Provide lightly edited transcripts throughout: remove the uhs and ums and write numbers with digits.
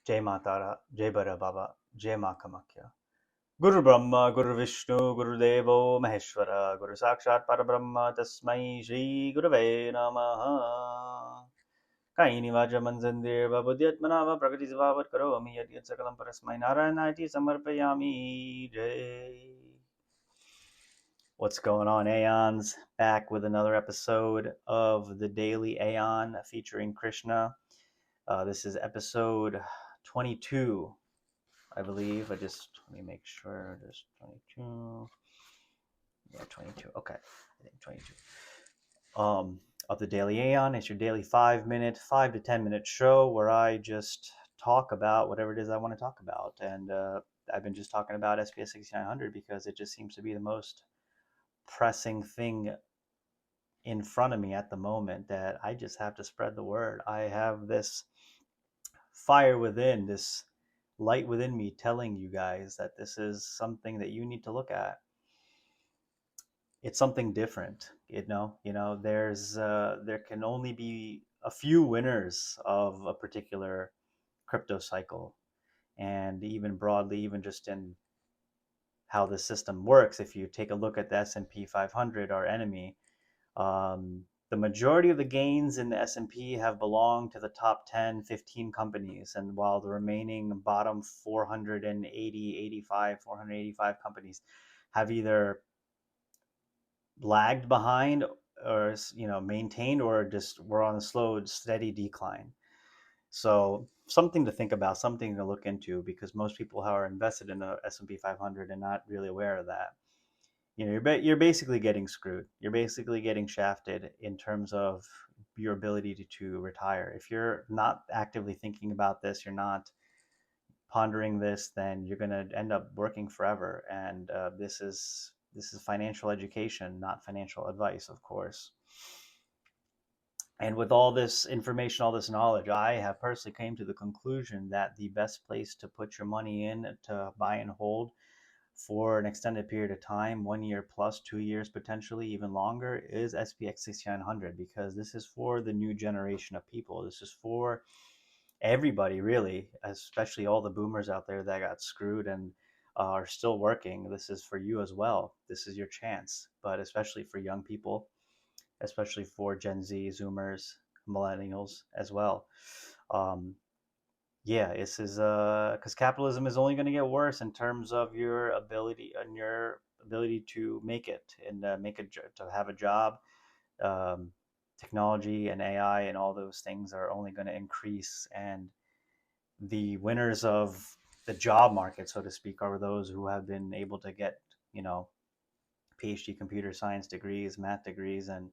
Jai Matara, Jai Bara Baba, Jai Ma Kamakya. Guru Brahma, Guru Vishnu, Guru Devo Maheshwara, Guru Sakshat Parabrahma, Tasmai Shri Gurave Namaha. Kaini Vaja Manzandir, Babudyatmanava, Prakati Svavat Karomi, Yat Yat Sakalam Parasmai Narayanati Samarpayami Jai. What's going on, Aeons? Back with another episode of the Daily Aeon featuring Krishna. This is episode 22, I believe. Let me make sure. Just 22. Yeah, 22. Okay, I think 22. Of the Daily Aeon. It's your daily 5 minute, 5 to 10 minute show where I just talk about whatever it is I want to talk about. And I've been just talking about SPS 6900 because it just seems to be the most pressing thing in front of me at the moment that I just have to spread the word. I have this fire within, this light within me telling you guys that this is something that you need to look at. It's something different, there can only be a few winners of a particular crypto cycle. And even broadly, even just in how the system works, if you take a look at the S&P 500, our enemy, the majority of the gains in the S&P have belonged to the top 10, 15 companies. And while the remaining bottom 485 companies have either lagged behind or maintained or just were on a slow, steady decline. So something to think about, something to look into, because most people who are invested in the S&P 500 are not really aware of that. You're basically getting screwed. You're basically getting shafted in terms of your ability to retire. If you're not actively thinking about this, you're not pondering this, then you're going to end up working forever. And this is financial education, not financial advice, of course. And with all this information, all this knowledge, I have personally came to the conclusion that the best place to put your money in to buy and hold for an extended period of time, 1 year plus, 2 years, potentially even longer, is SPX 6900, because this is for the new generation of people. This is for everybody, really, especially all the boomers out there that got screwed and are still working. This is for you as well. This is your chance, but especially for young people, especially for Gen Z, Zoomers, millennials as well. Um, yeah, this is because capitalism is only going to get worse in terms of your ability to make it and to have a job. Um, Technology and AI and all those things are only going to increase, and the winners of the job market, so to speak, are those who have been able to get, PhD computer science degrees, math degrees, and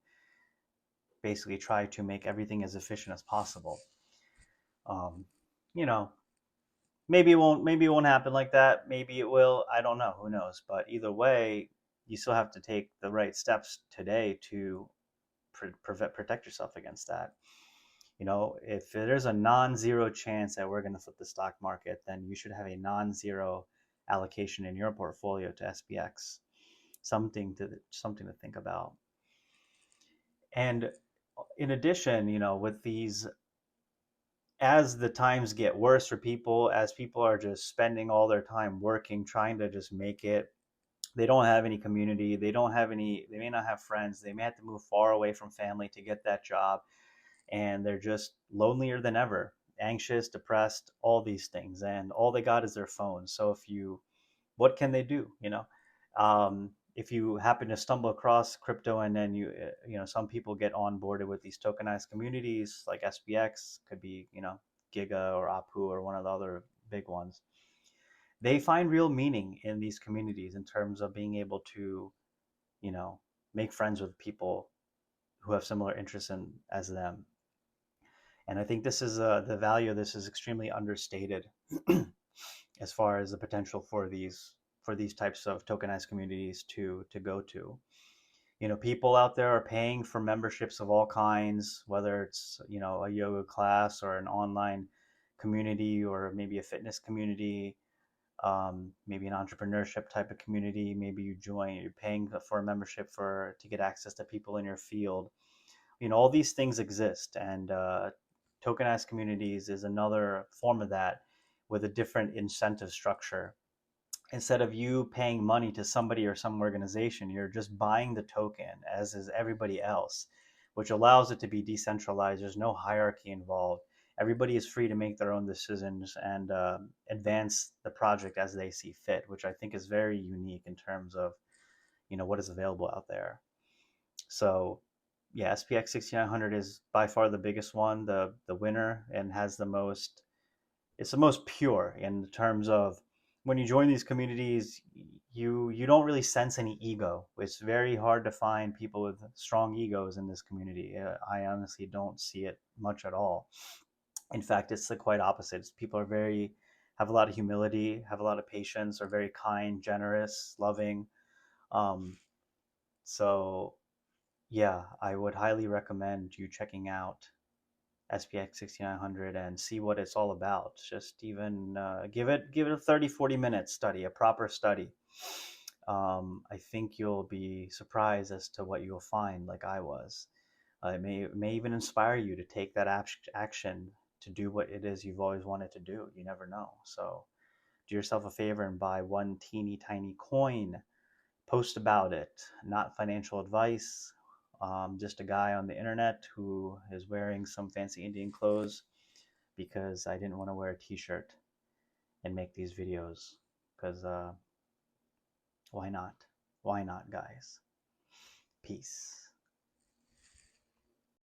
basically try to make everything as efficient as possible. Um, you know, maybe it won't happen like that. Maybe it will. I don't know. Who knows? But either way, you still have to take the right steps today to protect yourself against that. If there's a non-zero chance that we're going to flip the stock market, then you should have a non-zero allocation in your portfolio to SPX. Something to think about. And in addition, with these, as the times get worse for people, as people are just spending all their time working, trying to just make it, they don't have any community, they may not have friends, they may have to move far away from family to get that job, and they're just lonelier than ever, anxious, depressed, all these things, and all they got is their phone. So what can they do? If you happen to stumble across crypto, and then some people get onboarded with these tokenized communities like SPX, could be Giga or Apu or one of the other big ones. They find real meaning in these communities in terms of being able to make friends with people who have similar interests as them. And I think this is the value of this is extremely understated as far as the potential for these types of tokenized communities to go to. People out there are paying for memberships of all kinds, whether it's a yoga class or an online community, or maybe a fitness community, maybe an entrepreneurship type of community. Maybe you're paying for a membership to get access to people in your field. All these things exist, and tokenized communities is another form of that. with a different incentive structure. Instead of you paying money to somebody or some organization, you're just buying the token, as is everybody else, which allows it to be decentralized. There's no hierarchy involved. Everybody is free to make their own decisions and advance the project as they see fit, which I think is very unique in terms of what is available out there. So yeah, SPX 6900 is by far the biggest one, the winner, and has the most. It's the most pure in terms of when you join these communities, you don't really sense any ego. It's very hard to find people with strong egos in this community. I honestly don't see it much at all. In fact, it's the quite opposite. People are very have a lot of humility, have a lot of patience, are very kind, generous, loving. Um, so yeah, I would highly recommend you checking out SPX 6900 and see what it's all about. Just even give it a 30-40 minute study, a proper study. I think you'll be surprised as to what you'll find, like I was. It may even inspire you to take that action to do what it is you've always wanted to do. You never know. So do yourself a favor and buy one teeny tiny coin. Post about it. Not financial advice. Just a guy on the internet who is wearing some fancy Indian clothes because I didn't want to wear a t-shirt and make these videos. Because why not? Why not, guys? Peace.